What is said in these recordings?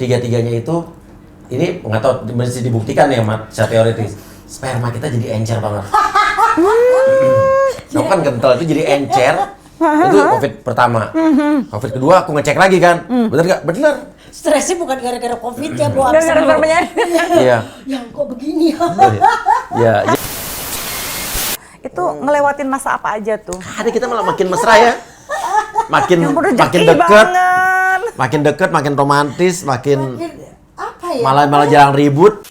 tiga-tiganya itu ini nggak tahu mesti dibuktikan ya secara teoritis. Sperma kita jadi encer banget. Aku kan kental itu jadi encer. Itu COVID pertama. COVID kedua aku ngecek lagi kan. Bener nggak? Bener. Stresnya bukan gara-gara COVID ya, Bu. Gara-gara spermanya. Iya. Yang kok begini ya? Iya. Itu ngelewatin masa apa aja tuh? Ada kita malah makin mesra ya. Makin Rezeki deket. banget. Makin deket, makin romantis, makin Apa ya? malah jarang ribut.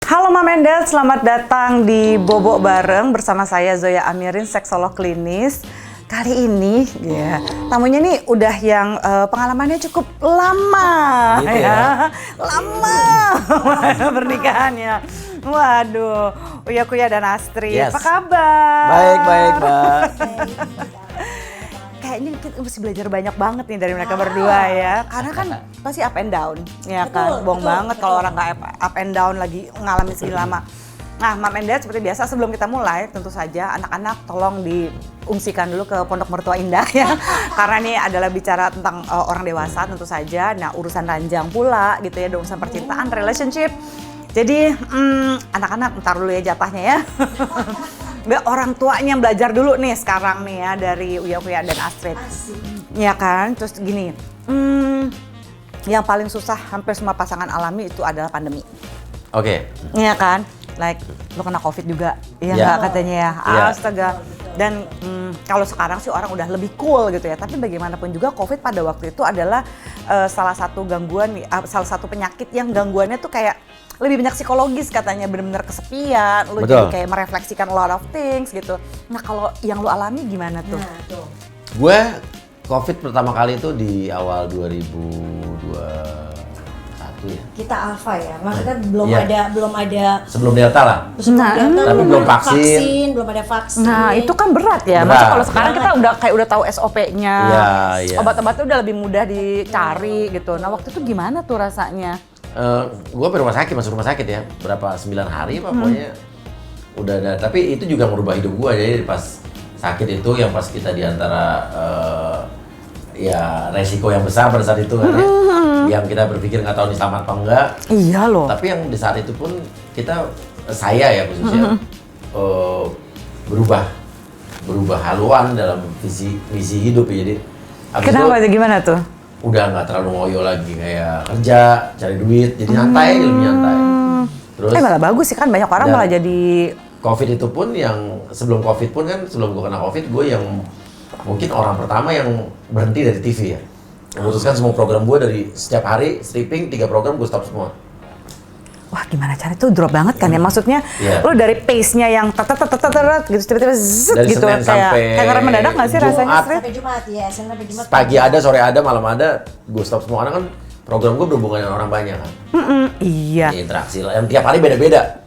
Halo Mamenda, selamat datang di Bobo Bareng bersama saya Zoya Amirin, seksolog klinis. Kali ini ya, tamunya nih udah yang pengalamannya cukup lama Gitu ya. Lama pernikahannya. Waduh, Uya Kuya dan Astrid, Yes. apa kabar? Baik, Mbak. Kayaknya kita mesti belajar banyak banget nih dari mereka berdua ya. Karena kan pasti up and down, ya kan? Bohong banget kalau orang nggak up and down lagi ngalamin segini lama. Nah, Mam and Dad seperti biasa sebelum kita mulai, tentu saja anak-anak tolong diungsikan dulu ke Pondok Mertua Indah ya. Karena ini adalah bicara tentang orang dewasa tentu saja. Nah, urusan ranjang pula gitu ya, urusan percintaan, relationship. Jadi anak-anak ntar dulu ya jatahnya ya. Orang tuanya yang belajar dulu nih sekarang nih ya dari Uya Kuya dan Astrid. Ya kan, terus gini, yang paling susah hampir semua pasangan alami itu adalah pandemi. Oke. Iya kan, like lu kena COVID juga, iya Ya. nggak katanya ya, Ya. astaga. Dan kalau sekarang sih orang udah lebih cool gitu ya, tapi bagaimanapun juga COVID pada waktu itu adalah salah satu gangguan, salah satu penyakit yang gangguannya tuh kayak lebih banyak psikologis katanya, benar-benar kesepian, lu Betul. jadi kayak merefleksikan a lot of things gitu. Nah kalau yang lu alami gimana tuh? Nah, tuh. Gue COVID pertama kali itu di awal 2021 ya. Kita alpha ya. Maksudnya belum Iya. ada Sebelum Delta lah. Tapi belum vaksin. belum ada vaksin. Nah itu kan berat ya, Berat. maksudnya kalau sekarang kita udah tahu SOP-nya, Iya, iya. obat-obatnya udah lebih mudah dicari gitu. Nah waktu itu gimana tuh rasanya? Gue masuk rumah sakit ya, berapa 9 hari apa pokoknya udah ada. Tapi itu juga merubah hidup gue, jadi pas sakit itu yang pas kita diantara ya resiko yang besar pada saat itu kan ya, yang kita berpikir nggak tahu nih selamat apa enggak. Iya loh. Tapi yang di saat itu pun saya ya khususnya berubah haluan dalam visi hidup ya. Jadi habis Kenapa itu tuh, gimana tuh? udah nggak terlalu ngoyo lagi, kayak kerja cari duit jadi nyantai, lebih nyantai. Terus Malah bagus sih kan, banyak orang Dan- malah jadi COVID itu pun yang sebelum COVID pun kan, sebelum gue kena COVID, gue yang mungkin orang pertama yang berhenti dari TV ya. Memutuskan semua program gue dari setiap hari stripping 3 program gue stop semua. wah gimana cara itu drop banget kan ya, maksudnya Iya. lo dari pace-nya yang tet gitu tiba-tiba zzz Dari gitu, Senin sampai kayak ngerem mendadak nggak sih rasanya Jumat. Astrid? Sampai Jumat ya, sampai Jumat. Pagi ada, sore ada, malam ada, gue stop semua. Karena kan program gue berhubungan dengan orang banyak kan. Iya. Interaksi lah, yang tiap hari beda-beda.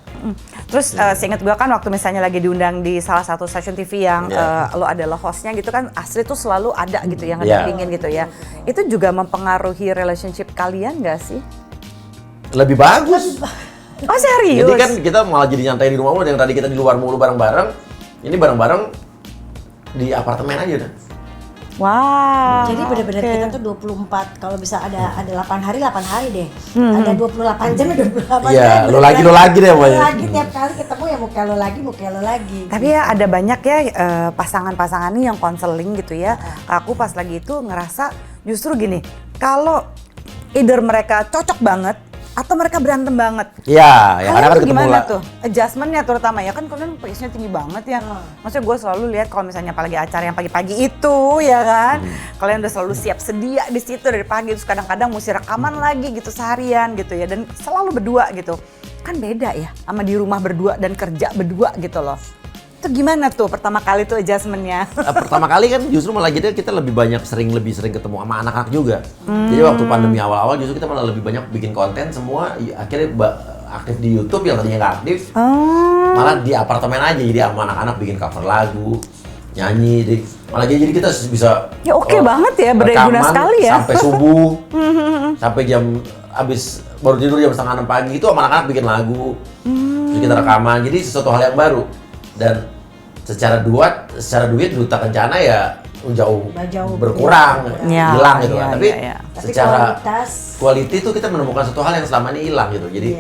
Terus seingat gue kan waktu misalnya lagi diundang di salah satu stasiun TV yang Iya. lo adalah hostnya gitu kan, Astrid tuh selalu ada gitu yang Iya. ngedampingin gitu ya. Itu juga mempengaruhi relationship kalian nggak sih? Lebih bagus. Oh serius? Jadi kan kita malah jadi nyantai di rumah mulu, yang tadi kita di luar mulu bareng-bareng, ini bareng-bareng di apartemen aja udah. Wow. Jadi benar-benar oke. kita tuh 24, kalau bisa ada 8 hari deh. Ada 28 jam ya 28 Iya, jam. lo lagi deh Lo pokoknya. lagi tiap kali ketemu ya muka lo lagi. Tapi ya ada banyak ya pasangan-pasangan nih yang konseling gitu ya. Aku pas lagi itu ngerasa justru gini, kalau either mereka cocok banget atau mereka berantem banget. Iya, ya karena kan Kalian ketemu gimana lah. tuh? Adjustment-nya terutama ya kan kalian pace-nya tinggi banget ya. Maksudnya gue selalu lihat kalau misalnya apalagi acara yang pagi-pagi itu ya kan. Kalian udah selalu siap sedia di situ dari pagi, terus kadang-kadang mesti rekaman lagi gitu seharian gitu ya, dan selalu berdua gitu. Kan beda ya sama di rumah berdua dan kerja berdua gitu loh. Itu gimana tuh pertama kali tuh adjustment-nya? Pertama kali kan justru malah kita lebih lebih sering ketemu sama anak-anak juga. Jadi waktu pandemi awal-awal justru kita malah lebih banyak bikin konten semua, akhirnya aktif di YouTube yang tadinya nggak aktif. Malah di apartemen aja, jadi sama anak-anak bikin cover lagu, nyanyi, malah jadi kita bisa Ya oke banget ya, berdaya guna rekaman sekali ya. sampai subuh, sampai abis baru tidur jam 5:30 pagi itu sama anak-anak bikin lagu, terus kita rekaman, jadi sesuatu hal yang baru. Dan secara duit duta kencana ya jauh berkurang, Ya, hilang gitu ya, kan. Tapi ya. secara quality itu kita menemukan satu hal yang selama ini hilang gitu. Jadi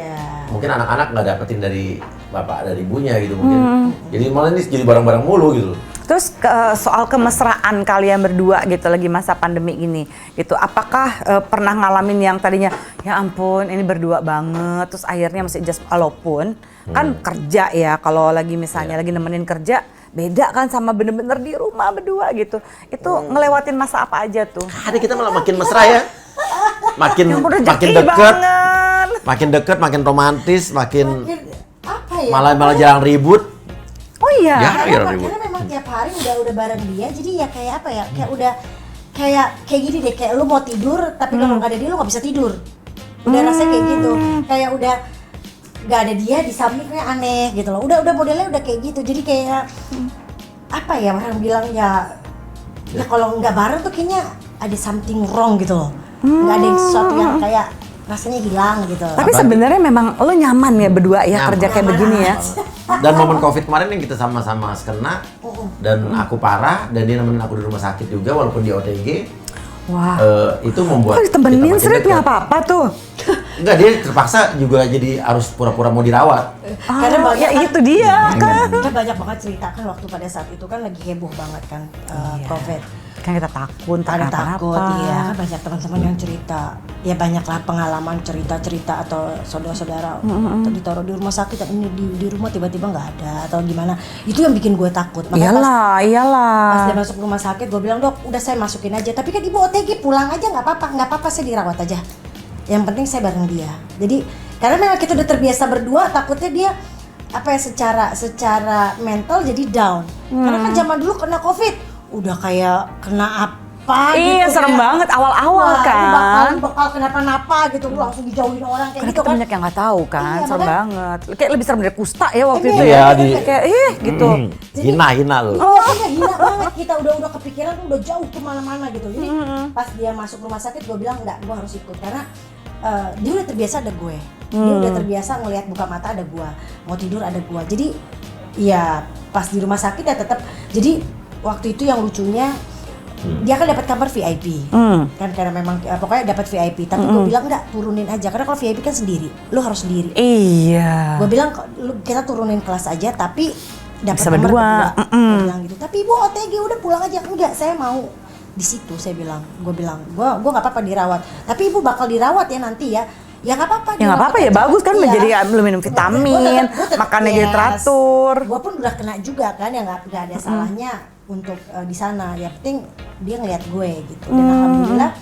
mungkin anak-anak nggak dapetin dari bapak dari ibunya gitu mungkin. Jadi malah ini jadi barang-barang mulu gitu. Terus soal kemesraan kalian berdua gitu lagi masa pandemi ini gitu, apakah pernah ngalamin yang tadinya ya ampun ini berdua banget, terus akhirnya masih just walaupun kan kerja ya, kalau lagi misalnya lagi nemenin kerja beda kan sama bener-bener di rumah berdua gitu, itu ngelewatin masa apa aja tuh? Hari kita malah makin mesra ya, makin deket, makin romantis, makin apa ya? malah jarang ribut. Oh iya. Ya, Karena memang tiap hari udah bareng dia, jadi ya kayak apa ya, kayak udah kayak gini deh, kayak lu mau tidur tapi kalau nggak ada dia lu nggak bisa tidur. Udah rasanya kayak gitu, kayak udah nggak ada dia di sampingnya aneh gitu loh. Udah modelnya udah kayak gitu, jadi kayak apa ya, orang bilang ya kalau nggak bareng tuh kayaknya ada something wrong gitu loh. Nggak ada sesuatu yang kayak rasanya hilang gitu. Tapi sebenarnya memang lo nyaman ya berdua ya kerja kayak begini ya. Dan momen Covid kemarin yang kita sama-sama kena dan aku parah dan dia nemenin aku di rumah sakit juga walaupun di OTG. Wah. Itu membuat kok ditemenin Srit nggak apa-apa tuh? Enggak, dia terpaksa juga jadi harus pura-pura mau dirawat. Karena banyak ya itu dia kan. Kita banyak banget cerita kan waktu pada saat itu kan lagi heboh banget kan Covid. Kan kita takut, Ada takut, iya kan banyak teman-teman yang cerita. Ya banyaklah pengalaman cerita-cerita atau saudara-saudara ditaruh di rumah sakit dan ini di rumah tiba-tiba nggak ada atau gimana. Itu yang bikin gue takut. Makanya Iyalah. pas dia masuk rumah sakit gue bilang, "Dok, udah saya masukin aja. Tapi kan Ibu OTG pulang aja nggak apa-apa saya dirawat aja. Yang penting saya bareng dia." Jadi karena memang kita udah terbiasa berdua, takutnya dia apa ya secara mental jadi down. Karena kan zaman dulu kena Covid udah kayak kena apa Iya, gitu, serem banget awal-awal kan. bakal kenapa-napa gitu, lu langsung dijauhin orang kayak Karena gitu kita kan. banyak yang nggak tahu kan, Iya, serem makanya- banget. Kayak lebih serem dari kusta ya waktu itu Iya, ya. di- Kayak gitu. Hina loh. Oh iya, gila banget, kita udah kepikiran udah jauh kemana-mana gitu. Jadi pas dia masuk rumah sakit gue bilang enggak, gue harus ikut karena dia udah terbiasa ada gue. Dia udah terbiasa ngelihat buka mata ada gue, mau tidur ada gue. Jadi ya pas di rumah sakit ya tetap. Jadi waktu itu yang lucunya dia kan dapat kamar VIP kan karena memang pokoknya dapat VIP. Tapi gue bilang enggak, turunin aja karena kalau VIP kan sendiri, lu harus sendiri. Iya. Gue bilang kita turunin kelas aja tapi dapat Bisa nomor berdua. Gue bilang gitu. Tapi Ibu OTG udah pulang aja. Enggak, saya mau di situ. Saya bilang, gue nggak apa-apa dirawat. Tapi Ibu bakal dirawat ya nanti ya. Ya nggak apa-apa. Ya nggak apa-apa ya, bagus kan menjadi lu minum vitamin, Gua tetep makannya yes. jadi teratur. Gue pun udah kena juga kan, ya nggak ada salahnya untuk di sana. Yang penting dia ngeliat gue gitu. Dan alhamdulillah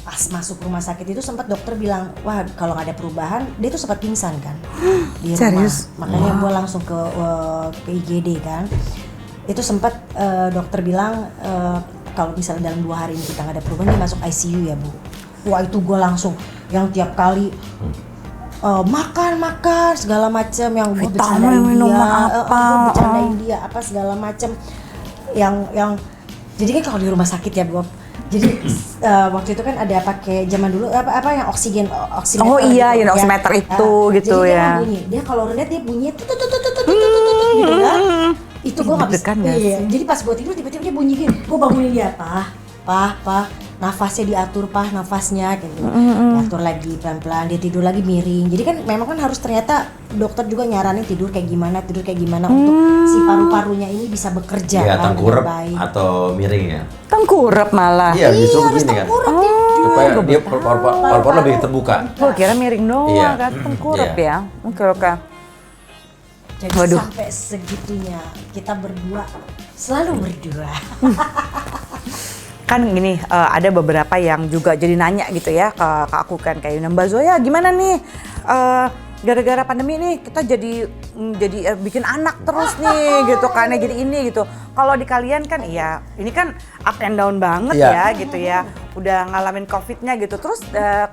pas masuk rumah sakit itu sempat dokter bilang, wah kalau nggak ada perubahan, dia tuh sempat pingsan kan di rumah. Serius? Makanya gue langsung ke IGD kan. Itu sempat dokter bilang kalau misalnya dalam 2 hari ini kita nggak ada perubahan, dia masuk ICU ya Bu. Wah itu gue langsung yang tiap kali makan segala macam yang gue bercandain minum dia, apa, gue bercandain dia apa segala macam yang jadi kan kalau di rumah sakit ya Bu. Jadi waktu itu kan ada pakai zaman dulu apa yang oksimeter. Oh iya, yang oximeter itu gitu jadi ya. Dia bunyi, dia kalau rendah dia bunyi tut gitu kan. Itu gue nggak bisa. Deg-degan nggak sih? Jadi pas gue tidur tiba-tiba dia bunyi gini, gue bangunin dia, Pah, nafasnya diatur nafasnya gitu. Diatur lagi pelan-pelan, dia tidur lagi miring. Jadi kan memang kan harus ternyata dokter juga nyaranin tidur kayak gimana untuk si paru-parunya ini bisa bekerja Ya, kan tengkurap dengan baik. atau miring ya. Tengkurap malah. Iya, justru harus begini kan. tengkurap Supaya dia paru-paru lebih terbuka. Gue kira miring doang Iya. kan, tengkurap Iya. ya. Oke. Jadi Waduh. sampai segitunya kita berdua selalu berdua. Kan gini, ada beberapa yang juga jadi nanya gitu ya ke aku kan, kayak Mbak Zoya gimana nih gara-gara pandemi nih kita jadi bikin anak terus nih gitu kan, jadi ini gitu. Kalau di kalian kan iya ini kan up and down banget ya gitu ya, udah ngalamin covidnya gitu. Terus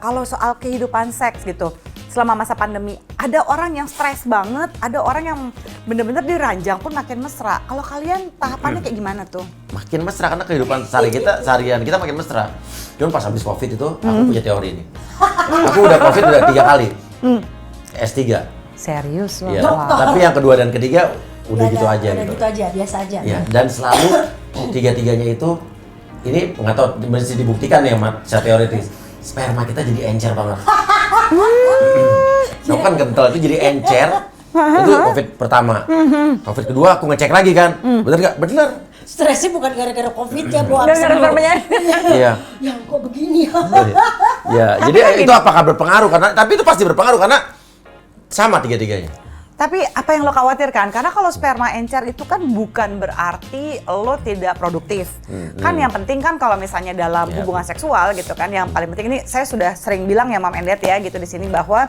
kalau soal kehidupan seks gitu selama masa pandemi, ada orang yang stres banget, ada orang yang bener-bener diranjang pun makin mesra. Kalau kalian tahapannya kayak gimana tuh? Makin mesra karena kehidupan seharian kita makin mesra. Cuman pas habis Covid itu aku punya teori ini. Aku udah Covid udah 3 kali. S3. Serius loh? Iya. Wow. Tapi yang kedua dan ketiga udah gitu aja udah gitu. gitu aja, biasa aja. Ya, dan selalu tiga-tiganya itu ini nggak tahu mesti dibuktikan ya sama secara teoritis. Sperma kita jadi encer banget. Aku kan kental itu jadi encer. Itu COVID pertama. COVID kedua aku ngecek lagi kan. Bener nggak? Bener. Stresnya bukan gara-gara COVID ya, Bu. Gara-gara spermanya. Iya. Ya kok begini ya? Ya, jadi itu apakah berpengaruh? Tapi itu pasti berpengaruh karena sama tiga-tiganya. Tapi apa yang lo khawatirkan? Karena kalau sperma encer itu kan bukan berarti lo tidak produktif. Kan yang penting kan kalau misalnya dalam hubungan seksual gitu kan, yang paling penting ini saya sudah sering bilang ya Mam and Dad ya gitu di sini bahwa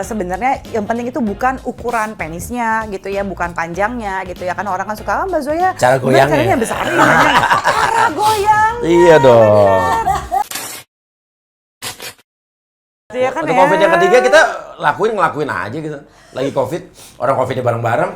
sebenarnya yang penting itu bukan ukuran penisnya gitu ya, bukan panjangnya gitu ya. Karena orang kan suka, Mbak Zoya, Cara goyangnya. caranya besarin aja. Cara goyang. Iya dong. Iya kan Untuk ya. COVID yang ketiga kita ngelakuin aja gitu. Lagi COVID, orang COVID-nya bareng-bareng.